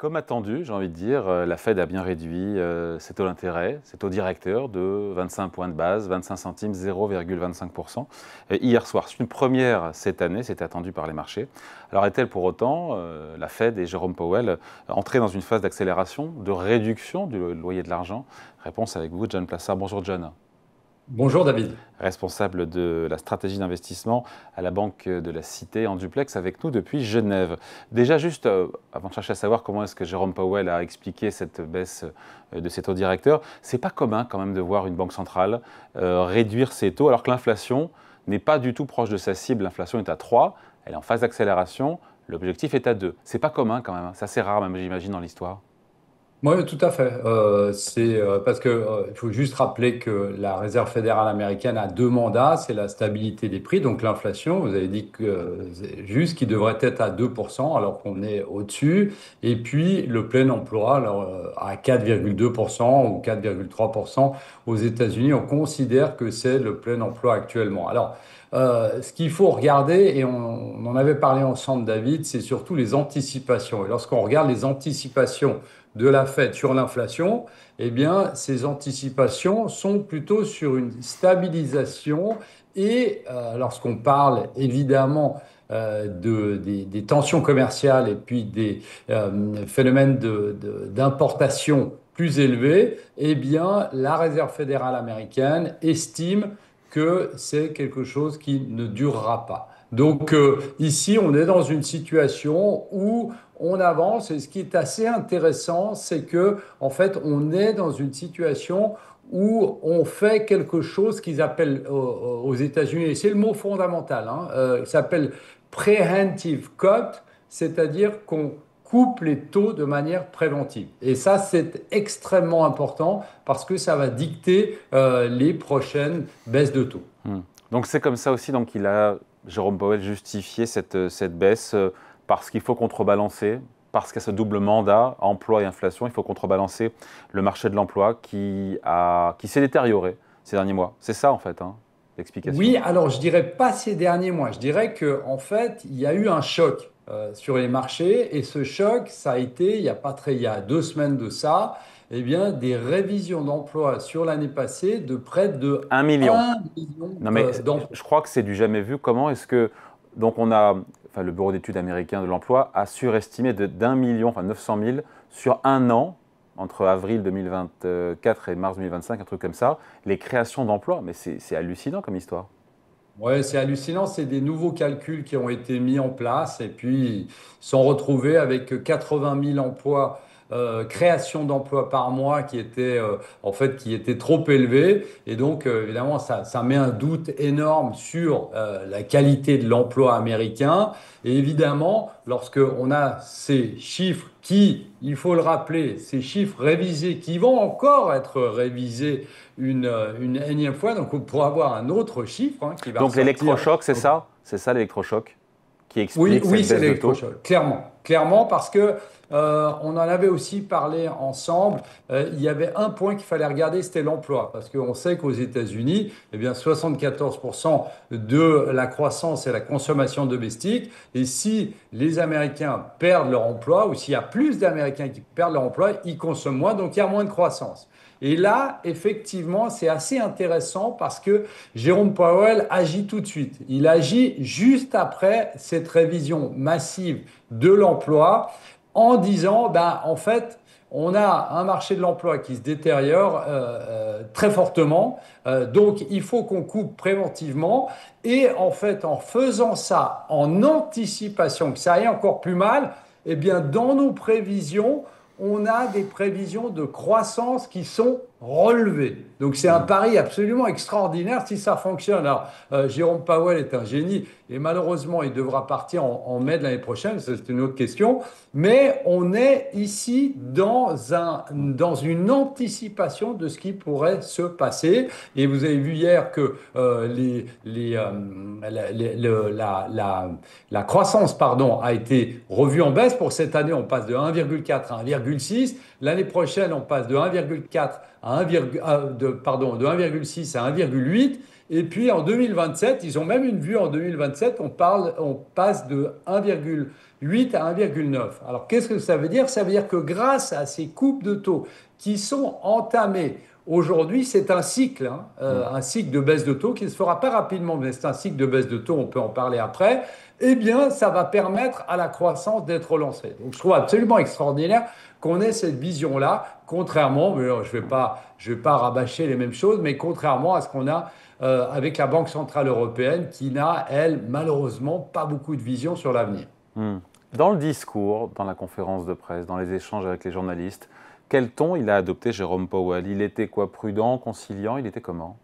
Comme attendu, j'ai envie de dire, la Fed a bien réduit ses taux d'intérêt, ses taux directeurs de 25 points de base, 25 centimes, 0,25% hier soir. C'est une première cette année, c'est attendu par les marchés. Alors est-elle pour autant, la Fed et Jérôme Powell, entrés dans une phase d'accélération, de réduction du loyer de l'argent? Réponse avec vous, John Plassard. Bonjour John. Bonjour David. Responsable de la stratégie d'investissement à la Banque de la Cité en duplex avec nous depuis Genève. Déjà juste, avant de chercher à savoir comment est-ce que Jérôme Powell a expliqué cette baisse de ses taux directeurs, c'est pas commun quand même de voir une banque centrale réduire ses taux alors que l'inflation n'est pas du tout proche de sa cible. L'inflation est à 3, elle est en phase d'accélération, l'objectif est à 2. C'est pas commun quand même, c'est assez rare même j'imagine dans l'histoire. Oui, tout à fait. C'est parce que il faut juste rappeler que la Réserve fédérale américaine a deux mandats, c'est la stabilité des prix, donc l'inflation. Vous avez dit que c'est juste qu'il devrait être à 2%, alors qu'on est au-dessus, et puis le plein emploi alors, à 4,2% ou 4,3% aux États-Unis. On considère que c'est le plein emploi actuellement. Alors, ce qu'il faut regarder, et on en avait parlé ensemble, David, c'est surtout les anticipations. Et lorsqu'on regarde les anticipations de la Fed sur l'inflation, eh bien, ces anticipations sont plutôt sur une stabilisation et lorsqu'on parle évidemment des tensions commerciales et puis des phénomènes d'importation plus élevés, eh bien, la Réserve fédérale américaine estime que c'est quelque chose qui ne durera pas. Donc ici, on est dans une situation où on avance et ce qui est assez intéressant, c'est que en fait, on est dans une situation où on fait quelque chose qu'ils appellent aux États-Unis, et c'est le mot fondamental, hein, s'appelle preemptive cut, c'est-à-dire qu'on coupe les taux de manière préventive. Et ça, c'est extrêmement important parce que ça va dicter les prochaines baisses de taux. Hmm. Donc c'est comme ça aussi donc Jérôme Powell justifié cette baisse parce qu'il faut contrebalancer, parce qu'il y a ce double mandat, emploi et inflation, il faut contrebalancer le marché de l'emploi qui s'est détérioré ces derniers mois. C'est ça en fait, hein, l'explication. Oui, alors je dirais pas ces derniers mois. Je dirais que en fait, il y a eu un choc sur les marchés et ce choc, ça a été il y a 2 semaines de ça, eh bien des révisions d'emploi sur l'année passée de près de 1 million. 1 million Non mais d'emplois. je crois que c'est du jamais vu. Comment est-ce que donc enfin le Bureau d'études américain de l'emploi a surestimé d'1 million, enfin 900 000 sur un an entre avril 2024 et mars 2025, un truc comme ça, les créations d'emplois. Mais c'est hallucinant comme histoire. Ouais, c'est hallucinant. C'est des nouveaux calculs qui ont été mis en place et puis ils sont retrouvés avec 80 000 emplois, création d'emplois par mois qui étaient en fait qui étaient trop élevés. Et donc évidemment ça met un doute énorme sur la qualité de l'emploi américain. Et évidemment, lorsque on a ces chiffres qui, il faut le rappeler, ces chiffres révisés qui vont encore être révisés une énième fois. Donc, on pourra avoir un autre chiffre hein, qui va Donc ressortir. l'électrochoc, c'est ça? C'est ça l'électrochoc qui Oui, explique oui, cette c'est baisse de taux? l'électrochoc, clairement. Clairement, parce que on en avait aussi parlé ensemble. Il y avait un point qu'il fallait regarder, c'était l'emploi. Parce qu'on sait qu'aux États-Unis, eh bien, 74% de la croissance est la consommation domestique. Et si les Américains perdent leur emploi, ou s'il y a plus d'Américains qui perdent leur emploi, ils consomment moins, donc il y a moins de croissance. Et là, effectivement, c'est assez intéressant parce que Jérôme Powell agit tout de suite. Il agit juste après cette révision massive de l'emploi en disant, ben, en fait, on a un marché de l'emploi qui se détériore très fortement, donc il faut qu'on coupe préventivement. Et en fait, en faisant ça, en anticipation que ça aille encore plus mal, eh bien, dans nos prévisions, on a des prévisions de croissance qui sont relevées. Donc c'est un Hmm. pari absolument extraordinaire si ça fonctionne. Alors Jérôme Powell est un génie et malheureusement il devra partir en mai de l'année prochaine, c'est une autre question. Mais on est ici dans une anticipation de ce qui pourrait se passer. Et vous avez vu hier que la croissance pardon, a été revue en baisse. Pour cette année, on passe de 1,4 à 1,6. L'année prochaine, on passe de 1,4 à 1, pardon, de 1,6 à 1,8. Et puis en 2027, ils ont même une vue en 2027, on passe de 1,8 à 1,9. Alors qu'est-ce que ça veut dire? Ça veut dire que grâce à ces coupes de taux qui sont entamées aujourd'hui, c'est un cycle de baisse de taux qui ne se fera pas rapidement, mais c'est un cycle de baisse de taux, on peut en parler après. Eh bien, ça va permettre à la croissance d'être relancée. Donc, je trouve absolument extraordinaire qu'on ait cette vision-là, contrairement, mais je vais pas rabâcher les mêmes choses, mais contrairement à ce qu'on a avec la Banque Centrale Européenne, qui n'a, elle, malheureusement, pas beaucoup de vision sur l'avenir. Hmm. Dans le discours, dans la conférence de presse, dans les échanges avec les journalistes, quel ton il a adopté, Jérôme Powell? Il était quoi, prudent, conciliant? Il était comment?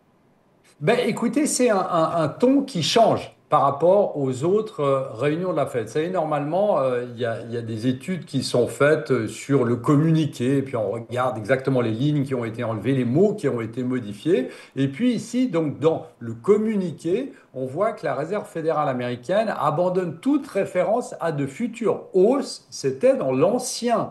Ben, écoutez, c'est un ton qui change par rapport aux autres réunions de la Fed. Vous savez, normalement, il y a des études qui sont faites sur le communiqué, et puis on regarde exactement les lignes qui ont été enlevées, les mots qui ont été modifiés. Et puis ici, donc, dans le communiqué, on voit que la Réserve fédérale américaine abandonne toute référence à de futures hausses. C'était dans l'ancien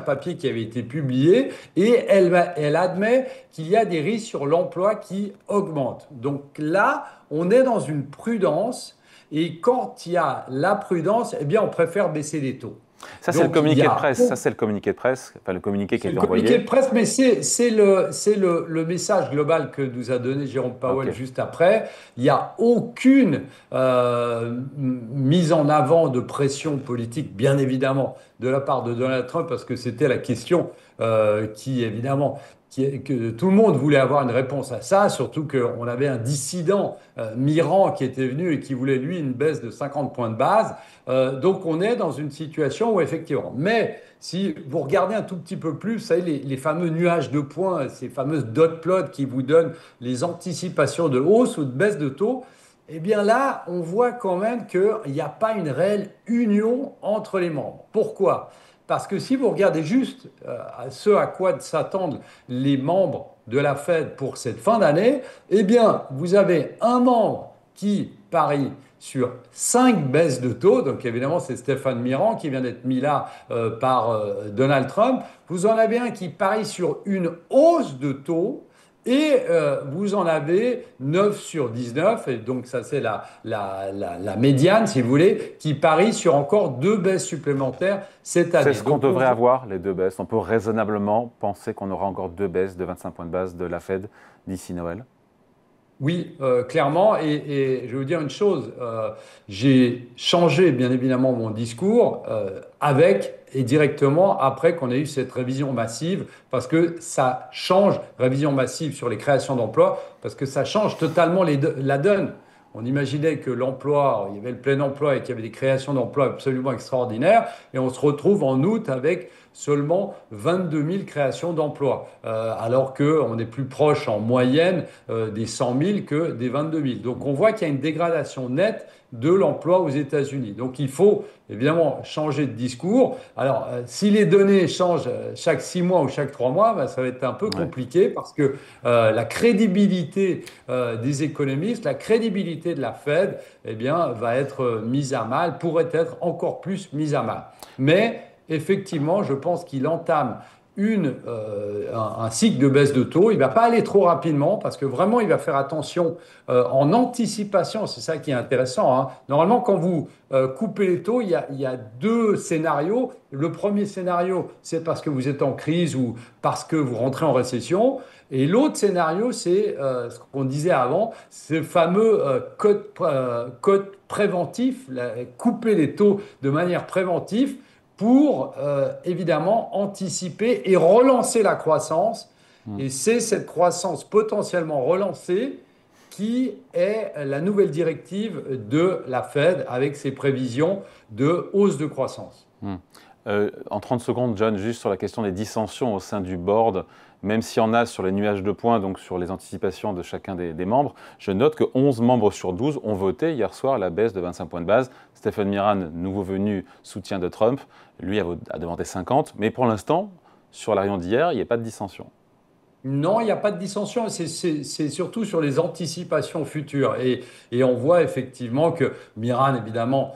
papier qui avait été publié, et elle admet qu'il y a des risques sur l'emploi qui augmentent. Donc là, on est dans une prudence, et quand il y a la prudence, eh bien, on préfère baisser les taux. Ça, c'est le Donc, il y communiqué de a presse. Ça, c'est le communiqué de presse, enfin le communiqué qui a c'est le été communiqué envoyé. de presse, mais c'est le message global que nous a donné Jérôme Powell Ok. juste après. Il n'y a aucune mise en avant de pression politique, bien évidemment, de la part de Donald Trump, parce que c'était la question qui, évidemment, que tout le monde voulait avoir une réponse à ça, surtout qu'on avait un dissident, Miran, qui était venu et qui voulait, lui, une baisse de 50 points de base. Donc, on est dans une situation où, effectivement, mais si vous regardez un tout petit peu plus, vous savez, les fameux nuages de points, ces fameuses dot plots qui vous donnent les anticipations de hausse ou de baisse de taux, eh bien là, on voit quand même qu'il n'y a pas une réelle union entre les membres. Pourquoi? Parce que si vous regardez juste ce à quoi s'attendent les membres de la Fed pour cette fin d'année, eh bien, vous avez un membre qui parie sur 5 baisses de taux. Donc évidemment, c'est Stéphane Miran qui vient d'être mis là par Donald Trump. Vous en avez un qui parie sur une hausse de taux. Et vous en avez 9 sur 19, et donc ça c'est la médiane, si vous voulez, qui parie sur encore 2 baisses supplémentaires cette C'est année. ce qu'on Donc devrait avoir, les deux baisses. On peut raisonnablement penser qu'on aura encore deux baisses de 25 points de base de la Fed d'ici Noël. oui, clairement. Et je vais vous dire une chose, j'ai changé bien évidemment mon discours avec et directement après qu'on ait eu cette révision massive, parce que ça change, révision massive sur les créations d'emplois, parce que ça change totalement la donne. On imaginait que l'emploi, il y avait le plein emploi et qu'il y avait des créations d'emplois absolument extraordinaires, et on se retrouve en août avec seulement 22 000 créations d'emplois, alors qu'on est plus proche en moyenne des 100 000 que des 22 000. Donc on voit qu'il y a une dégradation nette de l'emploi aux États-Unis. Donc il faut évidemment changer de discours. Alors si les données changent chaque 6 mois ou chaque 3 mois, ben, ça va être un peu Ouais. compliqué parce que la crédibilité des économistes, la crédibilité de la Fed, eh bien, va être mise à mal, pourrait être encore plus mise à mal. Mais effectivement, je pense qu'il entame un cycle de baisse de taux. Il ne va pas aller trop rapidement parce que vraiment, il va faire attention en anticipation. C'est ça qui est intéressant, hein. Normalement, quand vous coupez les taux, il y a 2 scénarios. Le premier scénario, c'est parce que vous êtes en crise ou parce que vous rentrez en récession. Et l'autre scénario, c'est ce qu'on disait avant, ce fameux code préventif, couper les taux de manière préventive pour évidemment anticiper et relancer la croissance. Hmm. Et c'est cette croissance potentiellement relancée qui est la nouvelle directive de la Fed avec ses prévisions de hausse de croissance. Hmm. En 30 secondes, John, juste sur la question des dissensions au sein du board, même s'il y en a sur les nuages de points, donc sur les anticipations de chacun des membres, je note que 11 membres sur 12 ont voté hier soir la baisse de 25 points de base. Stephen Miran, nouveau venu, soutien de Trump, lui a demandé 50, mais pour l'instant, sur la réunion d'hier, il n'y a pas de dissension. Non, il n'y a pas de dissension, c'est surtout sur les anticipations futures. Et on voit effectivement que Miran, évidemment,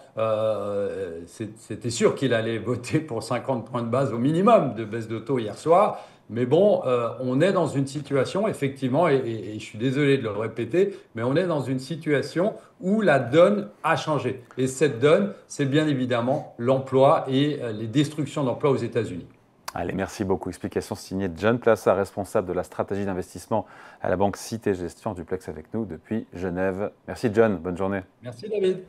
c'était sûr qu'il allait voter pour 50 points de base au minimum de baisse de taux hier soir. Mais bon, on est dans une situation, effectivement, et je suis désolé de le répéter, mais on est dans une situation où la donne a changé. Et cette donne, c'est bien évidemment l'emploi et les destructions d'emplois aux États-Unis. Allez, merci beaucoup. Explication signée John Plassa, responsable de la stratégie d'investissement à la banque Cité Gestion Duplex avec nous depuis Genève. Merci John, bonne journée. Merci David.